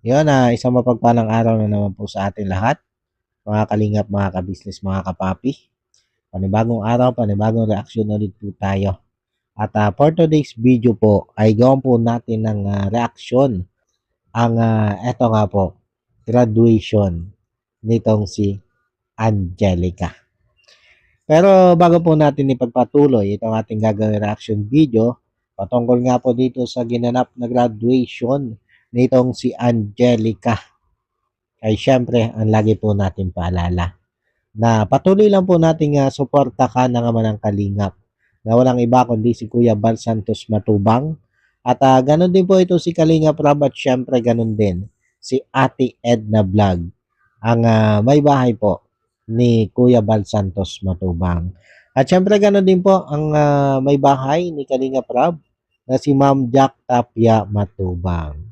Yun, isang mapagpalang araw na naman po sa atin lahat, mga kalingap, mga kabisnes, mga kapapi. Panibagong araw, panibagong reaksyon ulit po tayo. At for today's video po, ay gawin po natin ng reaksyon ang eto nga po, graduation nitong si Angelica. Pero bago po natin ipagpatuloy itong ating gagawin reaction video, patungkol nga po dito sa ginanap na graduation nitong si Angelica. Ay syempre, ang lagi po natin paalala na patuloy lang po nating suportahan ng Ama ng Kalingap na walang iba kundi si Kuya Bal Santos Matubang. At ganun din po ito si Kalingap Rob at syempre ganun din si Ate Edna Vlog, ang may bahay po ni Kuya Bal Santos Matubang. At syempre ganun din po ang may bahay ni Kalingap Rob na si Ma'am Jack Tapia Matubang.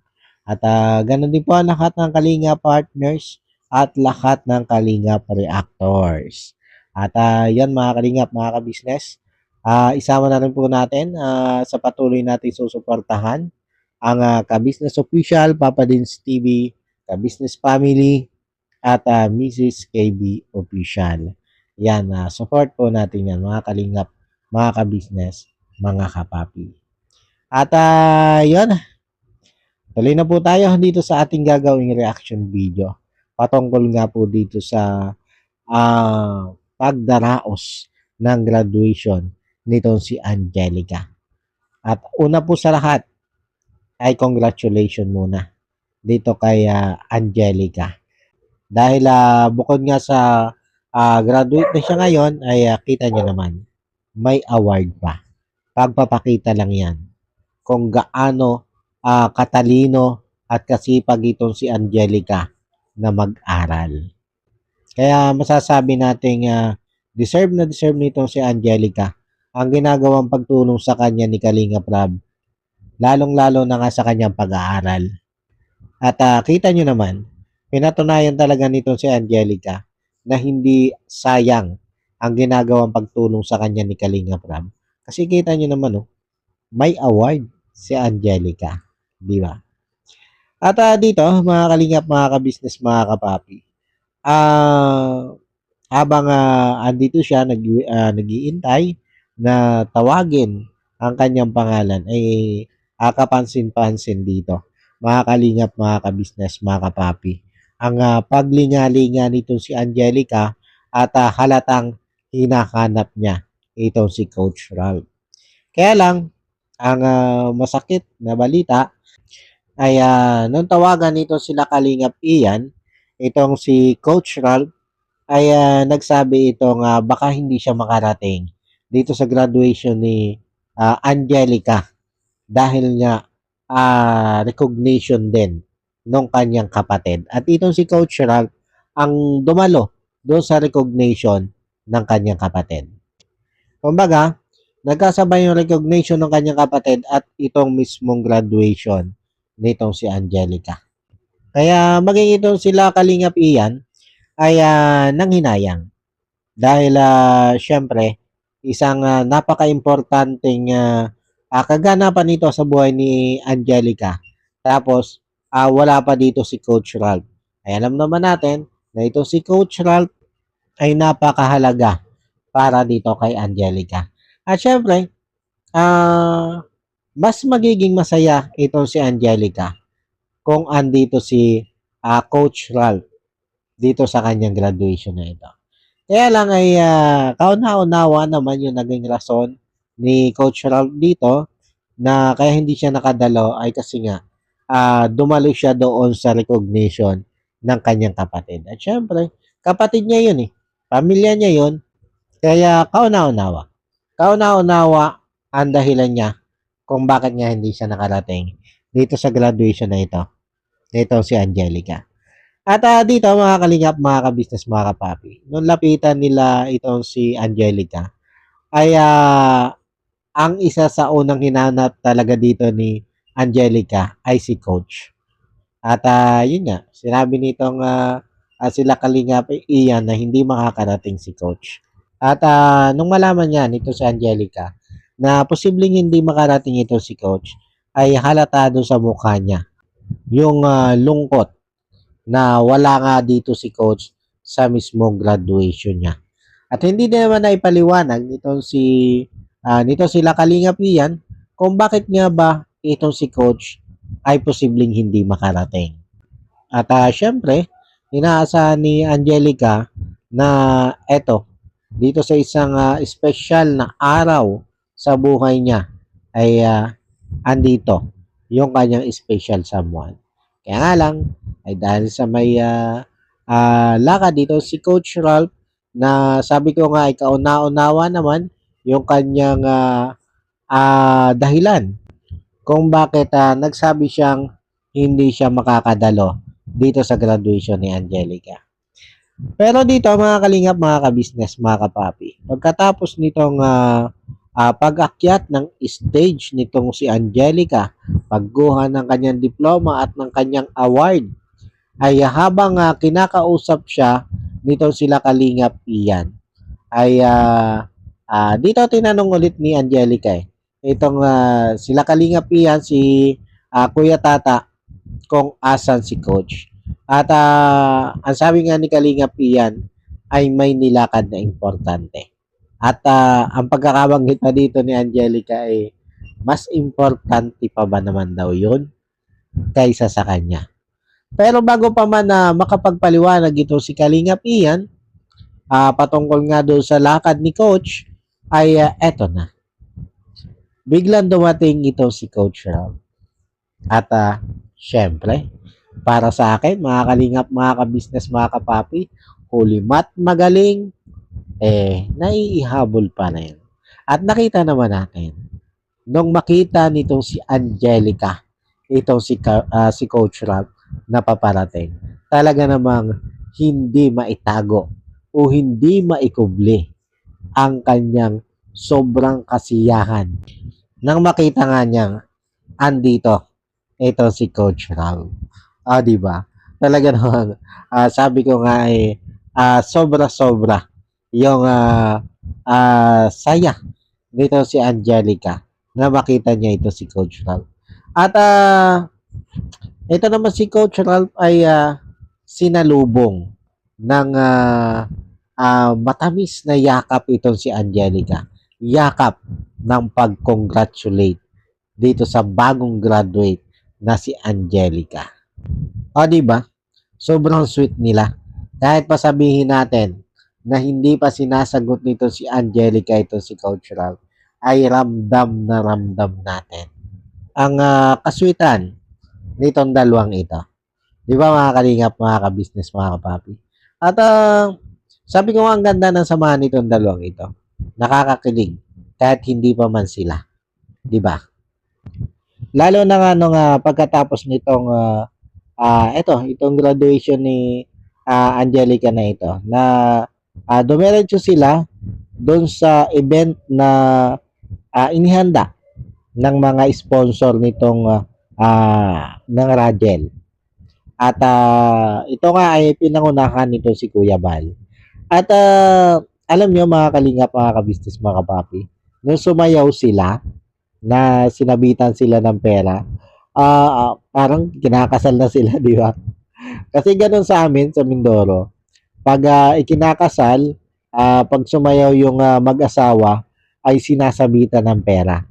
At ganun din po ang lahat ng Kalinga partners at lahat ng Kalingap reactors. At yan mga Kalingap, mga kabisnes, isama na rin po natin sa patuloy natin susuportahan ang Kabisnes Official, Papa Dins TV, Kabisnes Family, at Mrs. KB Official. Yan, support po natin yan mga Kalingap, mga kabisnes, mga kapapi. At yun, tuloy na po tayo dito sa ating gagawing reaction video. Patungkol nga po dito sa pagdaraos ng graduation nitong si Angelica. At una po sa lahat ay congratulations muna dito kay Angelica. Dahil bukod nga sa graduate na siya ngayon ay kita nyo naman may award pa. Pagpapakita lang yan kung gaano katalino at kasipag itong si Angelica na mag-aral. Kaya masasabi nating deserve na deserve nitong si Angelica ang ginagawang pagtulong sa kanya ni Kalinga Prab, lalong-lalo na nga sa kanyang pag-aaral. At kita nyo naman, pinatunayan talaga nitong si Angelica na hindi sayang ang ginagawang pagtulong sa kanya ni Kalinga Prab. Kasi kita nyo naman, may award si Angelica. Di ba? At dito, mga kalingap, mga kabisnes, mga kapapi, habang andito siya, nag-iintay na tawagin ang kanyang pangalan, ay kapansin-pansin dito, mga kalingap, mga kabisnes, mga kapapi, ang paglinga-linga nito si Angelica at halatang hinahanap niya itong si Coach Ralph. Kaya lang, ang masakit na balita ay nung tawagan nito sila Kalingap Ian, itong si Coach Ralph ay nagsabi itong baka hindi siya makarating dito sa graduation ni Angelica dahil nga recognition din nung kanyang kapatid. At itong si Coach Ralph ang dumalo doon sa recognition ng kanyang kapatid. Kumbaga, nagkasabay yung recognition ng kanyang kapatid at itong mismong graduation nitong si Angelica. Kaya maging itong sila Kalingap Ian ay nanghinayang. Dahil syempre, isang napaka-importanting kaganapan nito sa buhay ni Angelica. Tapos, wala pa dito si Coach Ralph. Ay alam naman natin na ito si Coach Ralph ay napakahalaga para dito kay Angelica. At syempre, mas magiging masaya itong si Angelica kung andito si Coach Ralph dito sa kanyang graduation na ito. Kaya lang ay kauna-unawa naman yung naging rason ni Coach Ralph dito na kaya hindi siya nakadalo ay kasi nga dumalo siya doon sa recognition ng kanyang kapatid. At syempre, kapatid niya yun eh. Pamilya niya yun. Kaya kauna-unawa. Kauna-unawa ang dahilan niya kung bakit nga hindi siya nakarating dito sa graduation na ito. Ito si Angelica. At dito mga kalingap, mga kabisnes, mga kapapi, nung lapitan nila itong si Angelica, ay ang isa sa unang hinanap talaga dito ni Angelica ay si Coach. At yun nga, sinabi nitong sila kalingap iyan na hindi makakarating si Coach. At nung malaman niya nito si Angelica na posibleng hindi makarating ito si Coach, ay halata doon sa mukha niya yung lungkot na wala nga dito si coach sa mismong graduation niya. At hindi din naman naipaliwanag nito sila Kalingap Ian kung bakit nga ba itong si coach ay posibleng hindi makarating. At syempre, inaasahan ni Angelica na eto, dito sa isang special na araw sa buhay niya ay andito yung kanyang special someone. Kaya nga lang, ay dahil sa may lakad dito si Coach Ralph na sabi ko nga ay kauna-unawa naman yung kanyang dahilan kung bakit nagsabi siyang hindi siya makakadalo dito sa graduation ni Angelica. Pero dito mga kalingap, mga kabisnes, mga kapapi, pagkatapos nitong pag-akyat ng stage nitong si Angelica, pagguha ng kanyang diploma at ng kanyang award, ay habang kinakausap siya nitong sila Kalingap Ian, ay dito tinanong ulit ni Angelica itong sila Kalingap Ian, si Kuya Tata, kung asan si coach. At ang sabi nga ni Kalingap Ian ay may nilakad na importante. At ang pagkakabanggit pa dito ni Angelica ay mas importante pa ba naman daw yun kaysa sa kanya. Pero bago pa man makapagpaliwanag ito si Kalingap Ian, patungkol nga doon sa lakad ni coach, ay eto na. Biglang dumating ito si Coach Ralph. At syempre, para sa akin, mga kalingap, mga kabisnes, mga kapapi, hulimat magaling, naiihabol pa na yun. At nakita naman natin, nung makita nitong si Angelica, itong si Coach Ralph na paparating, talaga namang hindi maitago o hindi maikubli ang kanyang sobrang kasiyahan nang makita nga niyang andito ito si Coach Ralph. Di ba? Talaga naman, sabi ko nga sobra-sobra yung saya nito si Angelica na makita niya ito si Coach Ralph. At ito naman si Coach Ralph ay sinalubong ng matamis na yakap itong si Angelica. Yakap ng pag-congratulate dito sa bagong graduate na si Angelica. Di ba? Sobrang sweet nila. Kahit pa sabihin natin na hindi pa sinasagot nito si Angelica ito si Coach Ralph, ay ramdam na ramdam natin ang kaswitan nitong dalawang ito. Di ba mga kalingap, mga kabisnes, mga kapapi? At sabi ko nga ang ganda ng samahan nitong dalawang ito. Nakakakilig kahit hindi pa man sila. Di ba? Lalo na nga nung pagkatapos nitong itong graduation ni Angelica na ito, na dumiretso sila doon sa event na inihanda ng mga sponsor nitong ng Radiel. At ito nga ay pinangunahan nito si Kuya Bal. At alam nyo mga kalingap, mga kabisnes, mga kapapi, nung sumayaw sila, na sinabitan sila ng pera, parang kinakasal na sila, di ba? Kasi ganun sa amin, sa Mindoro, pag ikinakasal, pag sumayaw yung mag-asawa, ay sinasabitan ng pera.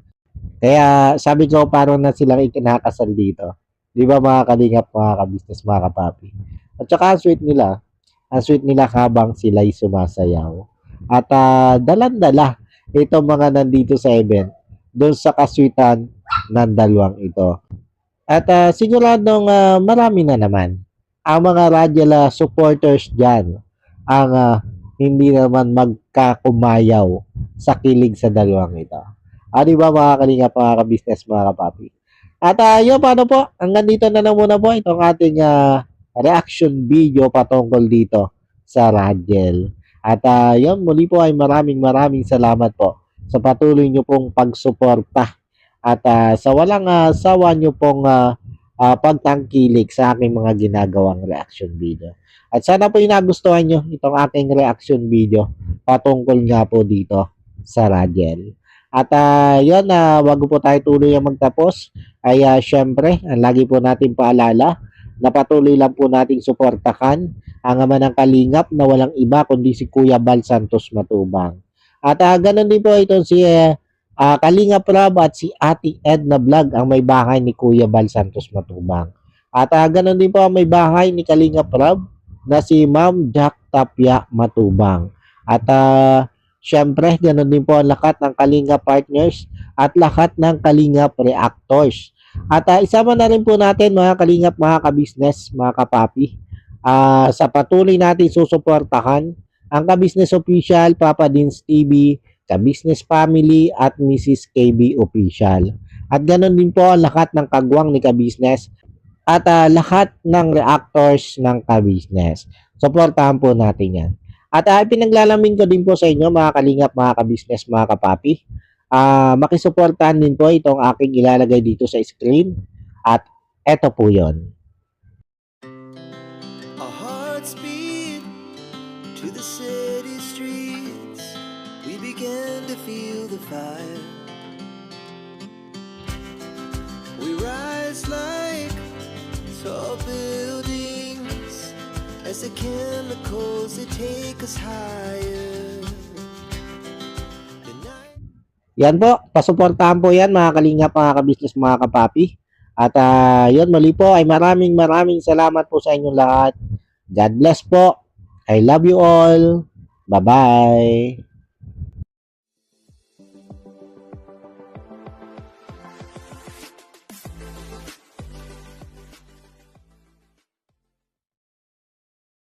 Kaya sabi ko, parang na silang ikinakasal dito. Di ba mga kalingap, mga kabisnes, mga kapapi? At saka ang sweet nila habang sila'y sumasayaw. At dalan-dala itong mga nandito sa event doon sa kaswitan ng dalawang ito. At siguradong marami na naman ang mga Radyola supporters dyan ang hindi naman magkakumayaw sa kilig sa dalawang ito. Di ba mga kalingap, mga kabisnes, mga kapapi? At yun, paano po? Hanggang dito na lang muna po itong ating reaction video patungkol dito sa Radiel. At yun, muli po ay maraming salamat po sa patuloy nyo pong pagsuporta at sa walang sawa nyo pong pagtangkilik sa aking mga ginagawang reaction video. At sana po nagustuhan nyo itong aking reaction video patungkol nga po dito sa Radiel. At yun, wag po tayo tuloy ang magtapos. Ay syempre, ang lagi po natin paalala na patuloy lang po nating suportahan ang ama ng Kalingap na walang iba kundi si Kuya Bal Santos Matubang. At ganun din po itong si Kalingap Rob at si Ate Edna Vlog ang may bahay ni Kuya Bal Santos Matubang. At ganun din po ang may bahay ni Kalingap Rob na si Ma'am Jack Tapia Matubang. At syempre, ganun din po ang lahat ng Kalingap partners at lahat ng Kalingap reactors. At isama na rin po natin mga Kalingap, mga kabisnes, mga kapapi, sa patuloy natin susuportahan ang Kabisnes Official, Papa Dins TV, Kabisnes Family at Mrs. KB Official. At ganun din po ang lahat ng kagwang ni Kabisnes at lahat ng reactors ng Kabisnes. Suportahan po natin yan. At pinaglalamin ko din po sa inyo mga Kalingap, mga kabisnes, mga kapapi. Makisuportahan din po itong aking ilalagay dito sa screen. At eto po yon. Our hearts beat to the city streets. We began to feel the fire. We rise like tall buildings as the chemicals they take us higher. Yan po, pasuportahan po yan mga Kalingap, mga kabisnes, mga kapapi. At yun, muli po ay maraming salamat po sa inyong lahat. God bless po. I love you all. Bye-bye.